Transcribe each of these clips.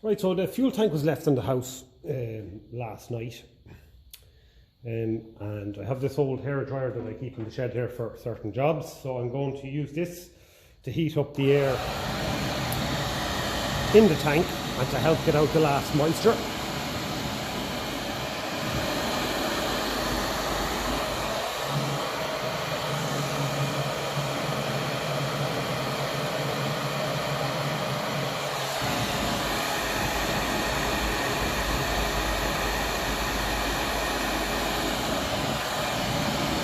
Right, so the fuel tank was left in the house last night, and I have this old hair dryer that I keep in the shed here for certain jobs, so I'm going to use this to heat up the air in the tank and to help get out the last moisture.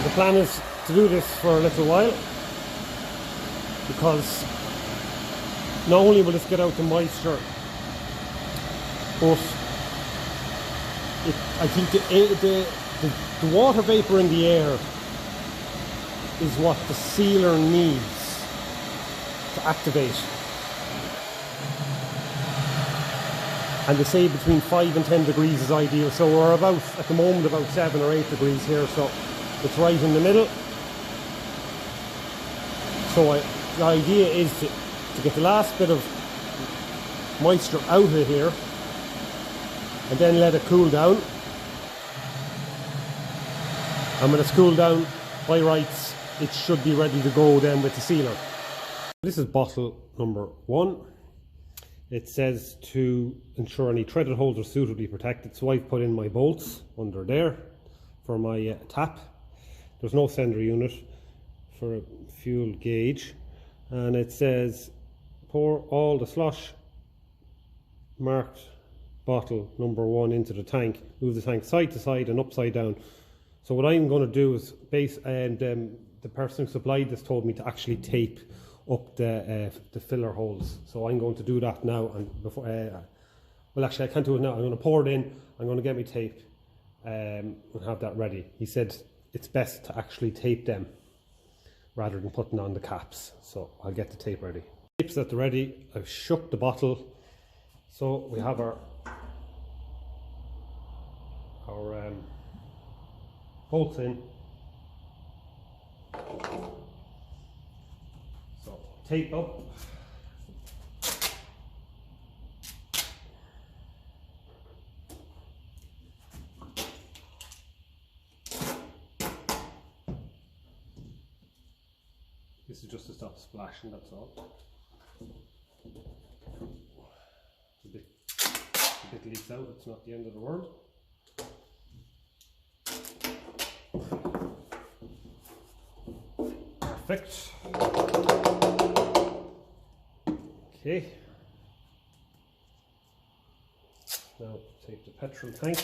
The plan is to do this for a little while, because not only will this get out the moisture, but I think the water vapour in the air is what the sealer needs to activate. And they say between 5 and 10 degrees is ideal, so we're about, at the moment, about 7 or 8 degrees here, so it's right in the middle. So the idea is to get the last bit of moisture out of here and then let it cool down. And when it's cooled down, by rights, it should be ready to go then with the sealer. This is bottle number 1. It says to ensure any threaded holes are suitably protected, so I've put in my bolts under there for my tap. There's no sender unit for a fuel gauge, and it says pour all the slosh marked bottle number 1 into the tank. Move the tank side to side and upside down. So what I'm going to do is the person who supplied this told me to actually tape up the filler holes. So I'm going to do that now, and before well, actually I can't do it now. I'm going to pour it in. I'm going to get my tape and have that ready. He said it's best to actually tape them rather than putting on the caps, so I'll get the tape ready. Tape's at the ready. I've shook the bottle, so we have our bolts in. So tape up. This is just to stop splashing, that's all. A bit leaks out, it's not the end of the world. Perfect. Okay. Now take the petrol tank.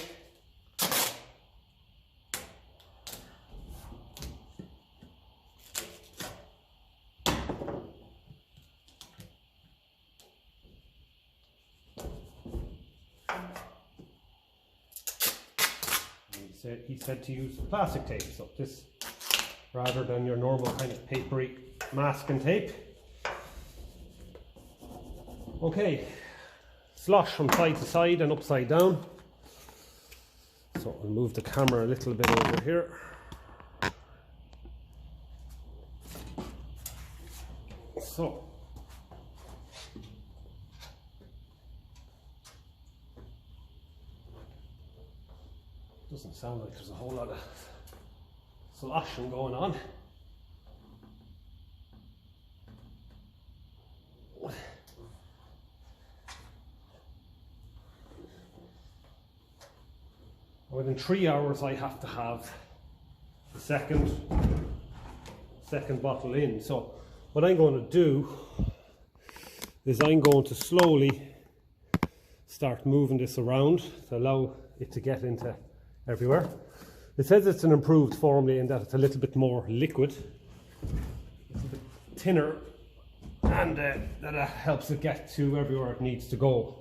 He said to use plastic tape, so this rather than your normal kind of papery masking tape. Okay, slosh from side to side and upside down. So I'll move the camera a little bit over here. So doesn't sound like there's a whole lot of sloshing going on. Within 3 hours I have to have the second bottle in. So what I'm going to do is I'm going to slowly start moving this around to allow it to get into everywhere. It says it's an improved formula in that it's a little bit more liquid, it's a bit thinner, and that helps it get to everywhere it needs to go.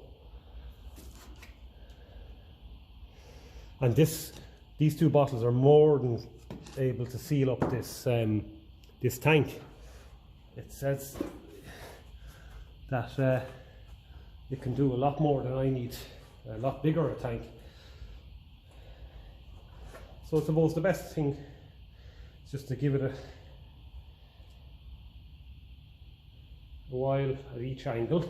And these two bottles are more than able to seal up this this tank. It says that it can do a lot more than I need, a lot bigger a tank. So I suppose the best thing is just to give it a while at each angle.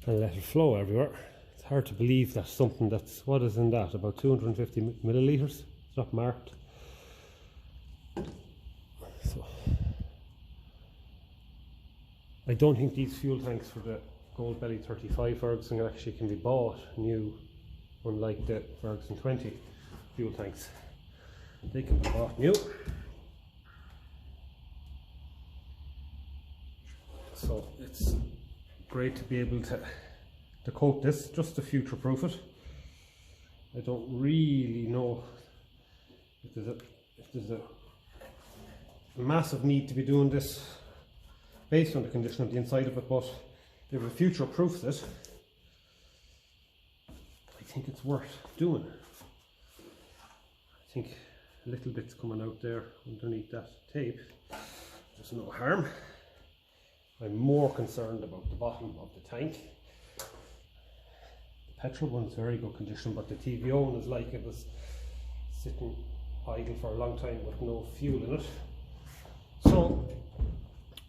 And let it flow everywhere. It's hard to believe that something that's, what is in that, about 250 millilitres, it's not marked. So I don't think these fuel tanks for the Gold Belly 35 Ferguson actually can be bought new, unlike the Ferguson 20 fuel tanks. They can be bought new. So it's great to be able to coat this, just to future proof it. I don't really know if there's a massive need to be doing this based on the condition of the inside of it, but if it future proofs it, I think it's worth doing. I think a little bit's coming out there underneath that tape. There's no harm. I'm more concerned about the bottom of the tank. The petrol one's very good condition, but the TVO one is like it was sitting idle for a long time with no fuel in it. So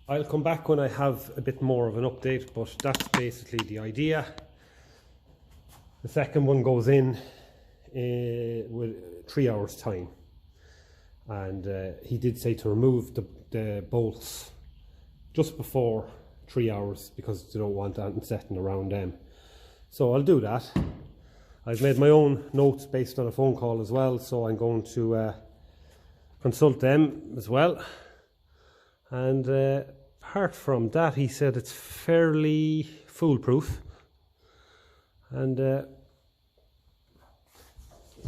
I'll come back when I have a bit more of an update, but that's basically the idea. The second one goes in with 3 hours time, and he did say to remove the bolts just before 3 hours because you don't want anything setting around them. So I'll do that. I've made my own notes based on a phone call as well, so I'm going to consult them as well. And apart from that, he said it's fairly foolproof, and it'll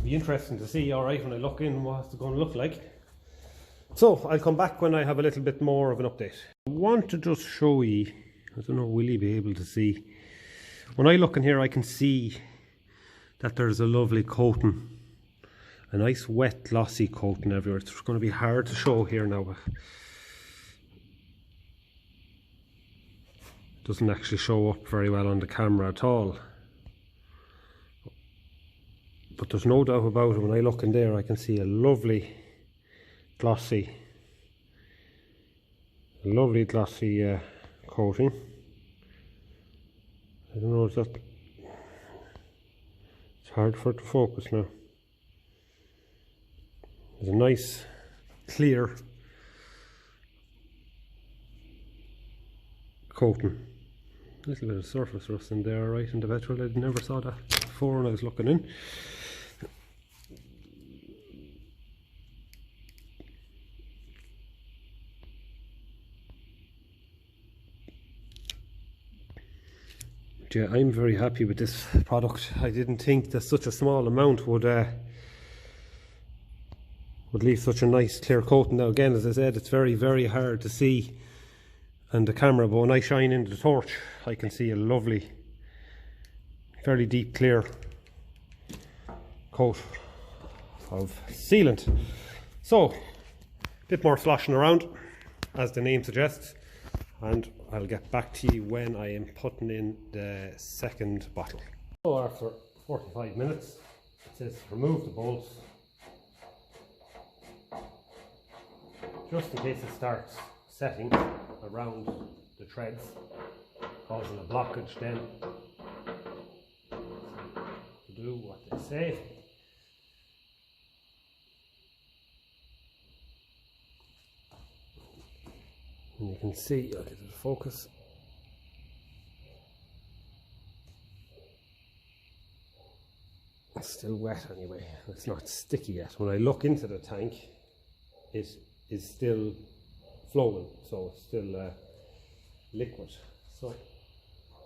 be interesting to see, alright, when I look in, what it's going to look like. So I'll come back when I have a little bit more of an update. I want to just show you, I don't know, will you be able to see? When I look in here, I can see that there's a lovely coating, a nice wet glossy coating everywhere. It's going to be hard to show here now. Doesn't actually show up very well on the camera at all, but there's no doubt about it. When I look in there, I can see a lovely glossy coating. I don't know, is that, it's hard for it to focus now. There's a nice clear coating. A little bit of surface rust in there, right, in the petrol. I never saw that before when I was looking in. But yeah, I'm very happy with this product. I didn't think that such a small amount would leave such a nice clear coating. Now again, as I said, it's very, very hard to see on the camera, but when I shine into the torch, I can see a lovely, fairly deep clear coat of sealant. So, a bit more sloshing around, as the name suggests, and I'll get back to you when I am putting in the second bottle. So after 45 minutes, it says remove the bolts, just in case it starts setting around the threads, causing a blockage then. To do what they say. And you can see, I'll get it to focus. It's still wet anyway, it's not sticky yet. When I look into the tank, it is still flowing, so it's still liquid. So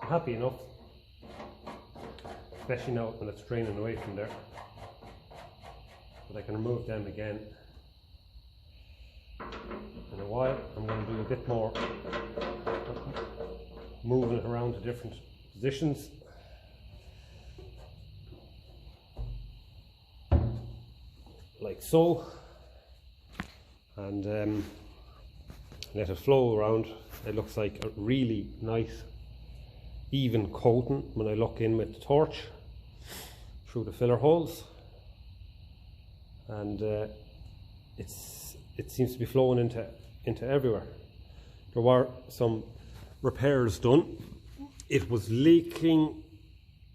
I'm happy enough, especially now when it's draining away from there. But I can remove them again in a while. I'm going to do a bit more moving it around to different positions. Like so, and let it flow around. It looks like a really nice even coating when I look in with the torch through the filler holes, and it seems to be flowing into everywhere. There were some repairs done. It was leaking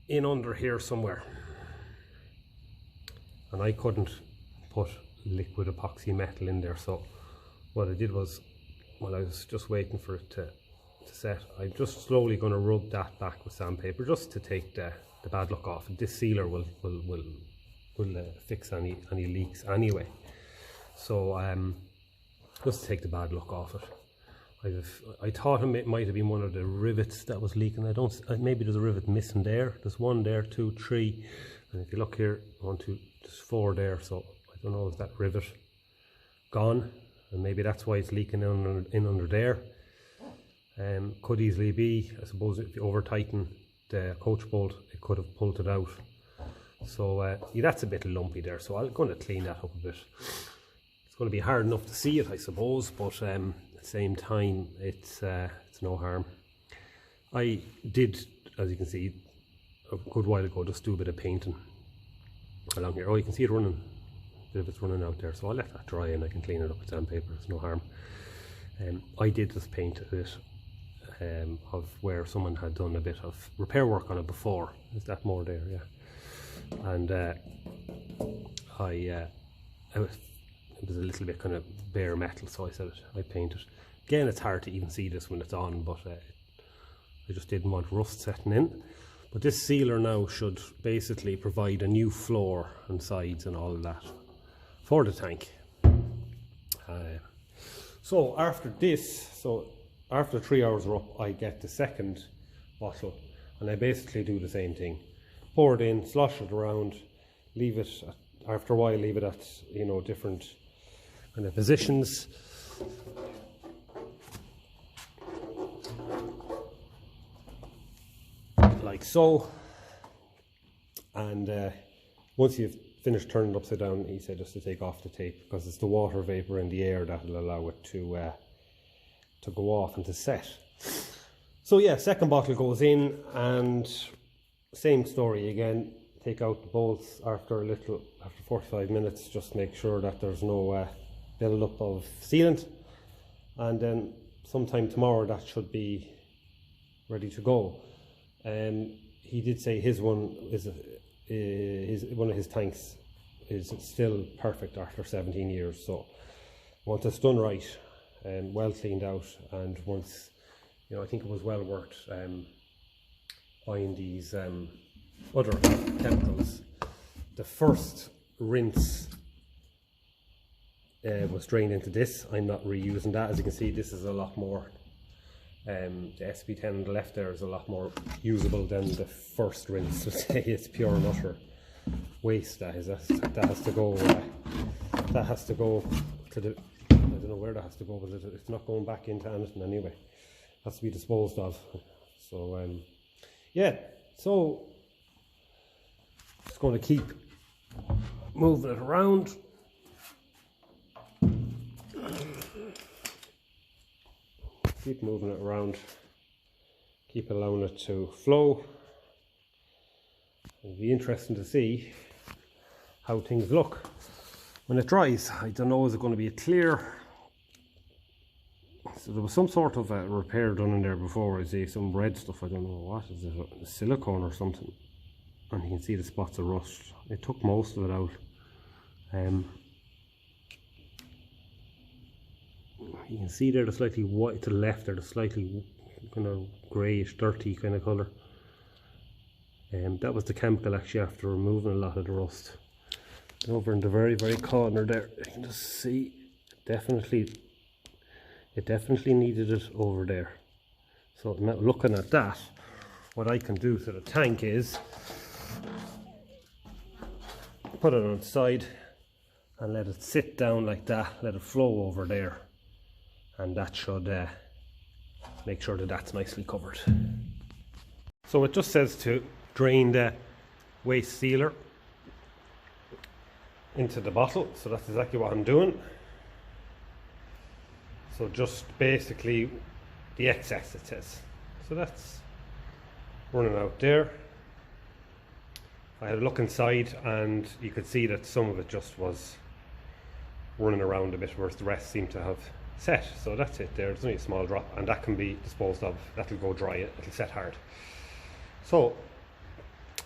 in under here somewhere, and I couldn't put liquid epoxy metal in there, so what I did was, while I was just waiting for it to set, I'm just slowly going to rub that back with sandpaper just to take the bad luck off. This sealer will fix any leaks anyway, so just to take the bad luck off it. I thought it might have been one of the rivets that was leaking. Maybe there's a rivet missing there. There's one there, 2, 3, and if you look here, 1, 2, there's 4 there, so I don't know, is that rivet gone? And maybe that's why it's leaking in under there. Could easily be, I suppose, if you over tighten the coach bolt, it could have pulled it out. So yeah, that's a bit lumpy there, so I'm going to clean that up a bit. It's going to be hard enough to see it, I suppose, but at the same time, it's no harm. I did, as you can see, a good while ago, just do a bit of painting along here. Oh, you can see it running. If it's running out there, so I'll let that dry and I can clean it up with sandpaper. It's no harm. I did just paint a bit of where someone had done a bit of repair work on it before. Is that more there? Yeah. And it was a little bit kind of bare metal, so I said I painted. Again, it's hard to even see this when it's on, but I just didn't want rust setting in. But this sealer now should basically provide a new floor and sides and all of that for the tank. So after this, after 3 hours are up, I get the second bottle, and I basically do the same thing. Pour it in, slosh it around, leave it, after a while leave it at, you know, different kind of positions. Like so. And once you've finished turning it upside down, he said just to take off the tape, because it's the water vapor in the air that will allow it to go off and to set. So yeah, second bottle goes in, and same story again. Take out the bolts after 45 minutes, just make sure that there's no build up of sealant, and then sometime tomorrow that should be ready to go. He did say his one is one of his tanks is still perfect after 17 years. So once it's done right and well cleaned out, and once, you know, I think it was well worth buying these other chemicals. The first rinse was drained into this. I'm not reusing that. As you can see, this is a lot more. The SP10 on the left there is a lot more usable than the first rinse. So say it's pure and utter waste. That has to go. That has to go to the. I don't know where that has to go, but it's not going back into anything anyway. It has to be disposed of. So yeah. So just going to keep moving it around. Keep moving it around, keep allowing it to flow. It'll be interesting to see how things look when it dries. I don't know, is it going to be a clear? So there was some sort of a repair done in there before. I see some red stuff, I don't know what is it, a silicone or something, and you can see the spots of rust. It took most of it out. You can see there the slightly white to the left, there the slightly kind of greyish, dirty kind of colour. That was the chemical actually after removing a lot of the rust. And over in the very corner there, you can just see it definitely needed it over there. So now looking at that, what I can do to the tank is put it on its side and let it sit down like that, let it flow over there. And that should make sure that that's nicely covered. So it just says to drain the waste sealer into the bottle, so that's exactly what I'm doing. So just basically the excess, it says. So that's running out there. I had a look inside and you could see that some of it just was running around a bit, whereas the rest seem to have set. So that's it there. There's only a small drop, and that can be disposed of. That'll go dry, it'll set hard. So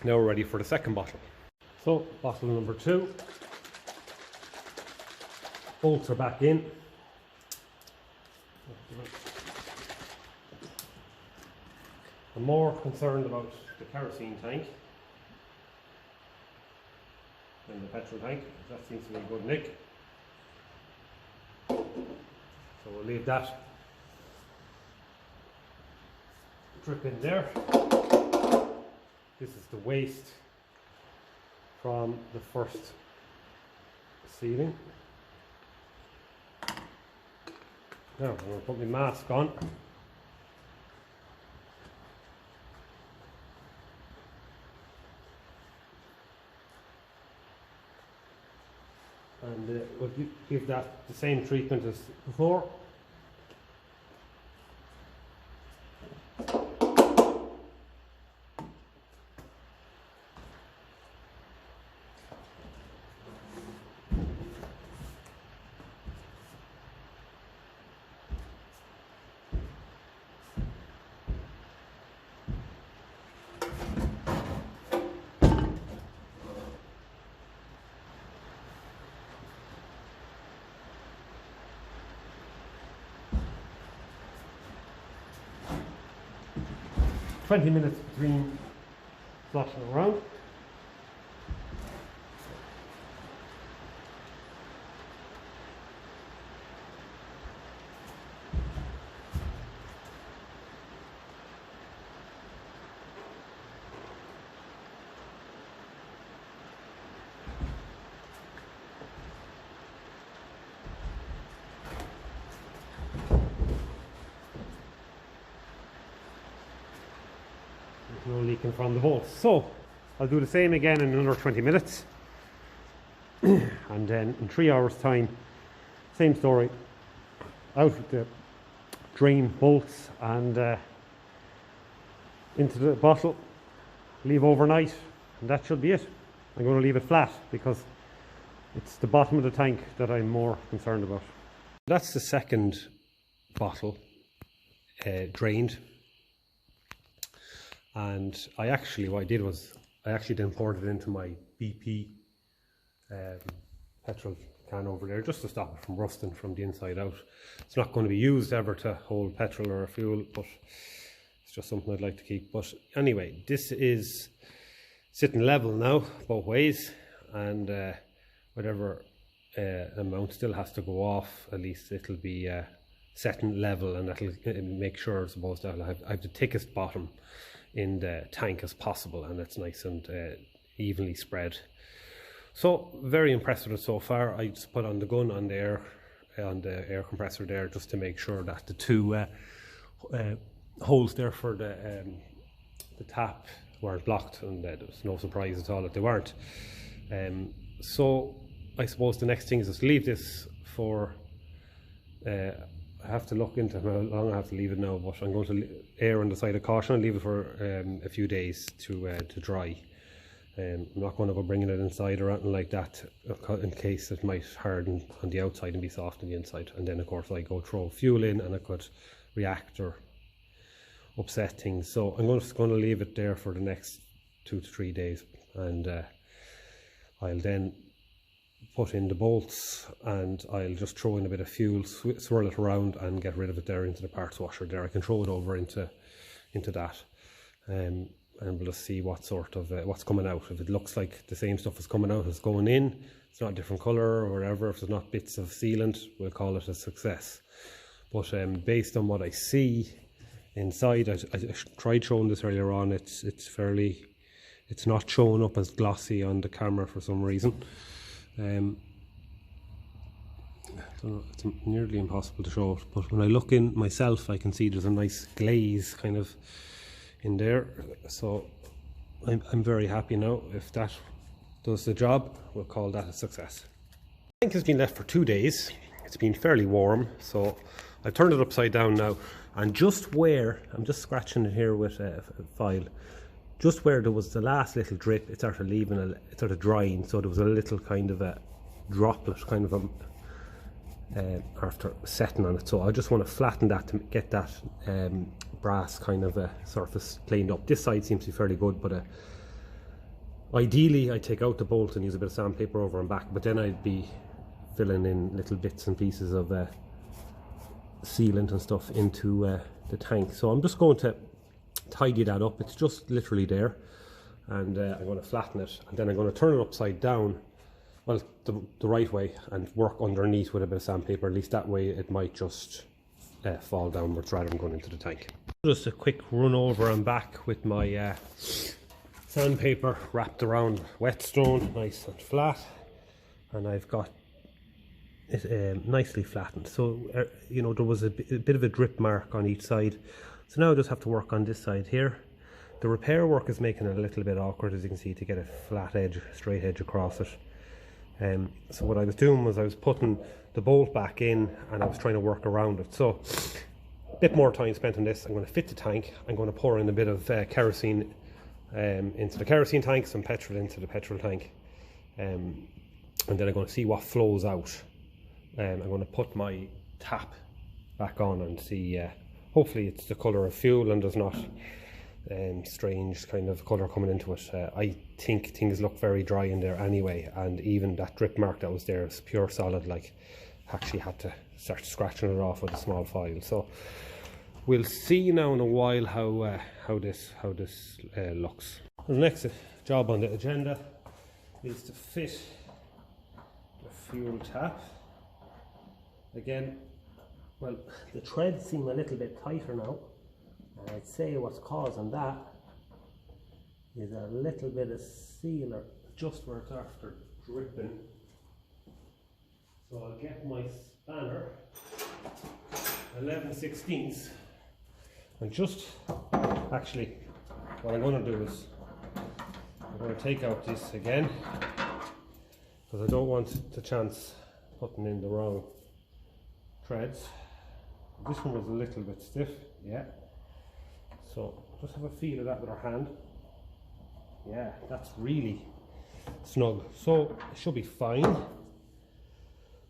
now we're ready for the second bottle. So bottle number 2. Bolts are back in. I'm more concerned about the kerosene tank than the petrol tank. That seems to be a good nick. So we'll leave that drip in there. This is the waste from the first sealing. Now I'm going to put my mask on. And we'll give that the same treatment as before. "20 minutes between sloshing around." No leaking from the bolts. So I'll do the same again in another 20 minutes and then in 3 hours time, same story, out with the drain bolts and into the bottle, leave overnight, and that should be it. I'm going to leave it flat because it's the bottom of the tank that I'm more concerned about. That's the second bottle drained. And what I did was I actually then poured it into my BP petrol can over there, just to stop it from rusting from the inside out. It's not going to be used ever to hold petrol or fuel, but it's just something I'd like to keep. But anyway, this is sitting level now both ways, and whatever amount still has to go off, at least it'll be setting level, and that'll make sure, I suppose, that I have the thickest bottom in the tank as possible, and it's nice and evenly spread. So very impressed with it so far. I just put on the gun on the air compressor there, just to make sure that the two holes there for the tap weren't blocked, and there was no surprise at all that they weren't. So I suppose the next thing is just leave this for I have to look into how long I have to leave it now, but I'm going to err on the side of caution and leave it for a few days to dry. I'm not going to go bringing it inside or anything like that, in case it might harden on the outside and be soft on the inside. And then of course I go throw fuel in and it could react or upset things. So I'm just going to leave it there for the next 2 to 3 days, and I'll then put in the bolts, and I'll just throw in a bit of fuel, swirl it around and get rid of it there into the parts washer there. I can throw it over into that, and we'll just see what sort of what's coming out. If it looks like the same stuff is coming out as going in, it's not a different colour or whatever, if there's not bits of sealant, we'll call it a success. But based on what I see inside, I tried showing this earlier on, it's not showing up as glossy on the camera for some reason. I don't know, it's nearly impossible to show it, but when I look in myself I can see there's a nice glaze kind of in there. So I'm very happy now. If that does the job, we'll call that a success. The tank has been left for 2 days. It's been fairly warm, so I've turned it upside down now, and just where I'm just scratching it here with a file, just where there was the last little drip, it started leaving, it started drying, so there was a little kind of a droplet, kind of after setting on it. So I just want to flatten that to get that brass kind of surface cleaned up. This side seems to be fairly good, but ideally I take out the bolt and use a bit of sandpaper over and back, but then I'd be filling in little bits and pieces of sealant and stuff into the tank. So I'm just going to tidy that up. It's just literally there, and I'm going to flatten it, and then I'm going to turn it upside down, well, the right way, and work underneath with a bit of sandpaper. At least that way it might just fall downwards rather than going into the tank. Just a quick run over and back with my sandpaper wrapped around whetstone, nice and flat, and I've got it nicely flattened. So you know, there was a bit of a drip mark on each side, so now I just have to work on this side here. The repair work is making it a little bit awkward, as you can see, to get a flat edge, straight edge across it. So what I was doing was I was putting the bolt back in and I was trying to work around it. So a bit more time spent on this. I'm going to fit the tank. I'm going to pour in a bit of kerosene into the kerosene tank, some petrol into the petrol tank, and then I'm going to see what flows out. I'm going to put my tap back on and see, hopefully it's the colour of fuel and there's not strange kind of colour coming into it. I think things look very dry in there anyway, and even that drip mark that was there is pure solid. Like, actually had to start scratching it off with a small file. So we'll see now in a while how this looks. The next job on the agenda is to fit the fuel tap. Again, well, the treads seem a little bit tighter now, and I'd say what's causing that is a little bit of sealer just where it's after dripping. So I'll get my spanner, 11/16, and just, actually, what I'm going to do is I'm going to take out this again, because I don't want the chance putting in the wrong threads. This one was a little bit stiff, yeah. So just have a feel of that with our hand. Yeah, that's really snug. So it should be fine.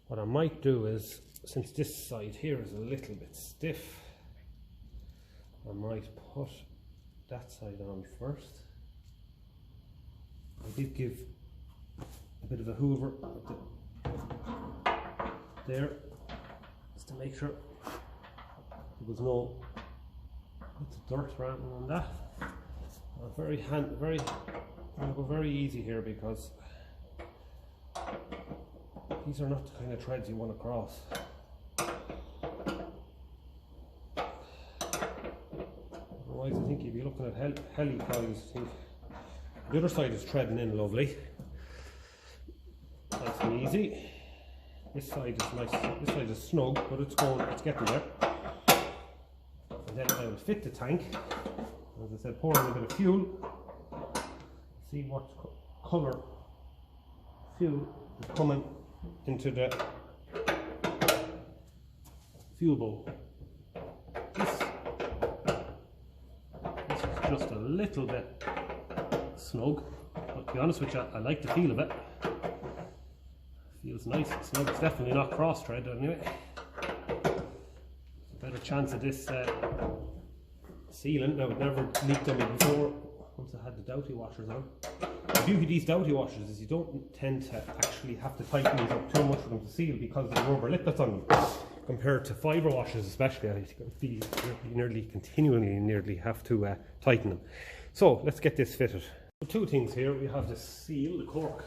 What I might do is, since this side here is a little bit stiff, I might put that side on first. I did give a bit of a hoover there, just to make sure there was no bits of dirt around on that. I'm going to go very easy here, because these are not the kind of threads you want to cross. Otherwise, I think you'd be looking at heli coils. The other side is threading in lovely, nice and easy. This side is nice. This side is snug, but it's getting there. And then I will fit the tank. As I said, pour in a bit of fuel. See what colour fuel is coming into the fuel bowl. This is just a little bit snug, but to be honest with you, I like the feel of it. Feels nice and snug. It's definitely not cross thread anyway. Better chance of this sealant. Now, it never leaked on me before once I had the Doughty washers on. The beauty of these Doughty washers is you don't tend to actually have to tighten these up too much for them to seal, because of the rubber lip that's on them. Compared to fibre washers especially, I think you nearly have to tighten them. So let's get this fitted. So two things here. We have the seal, the cork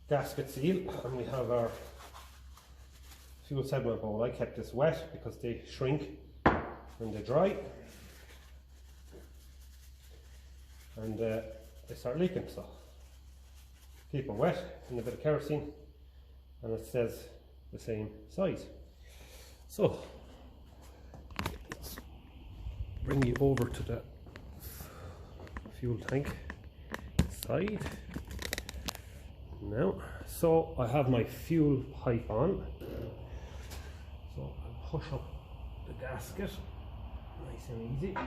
gasket seal, and we have our fuel sediment bowl. I kept this wet because they shrink when they dry, and they start leaking, so keep them wet in a bit of kerosene, and it says the same size. So let's bring you over to the fuel tank side now. So I have my fuel pipe on, so I'll push up the gasket nice and easy. I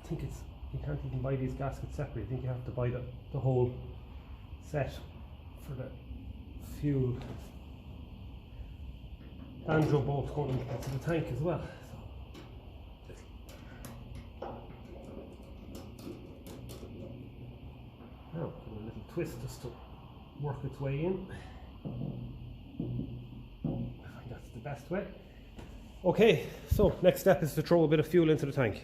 think you can't even buy these gaskets separately. I think you have to buy the whole set for the fuel. Banjo bolt going into the tank as well. Now, give it a little twist just to work its way in. I think that's the best way. Okay, so next step is to throw a bit of fuel into the tank.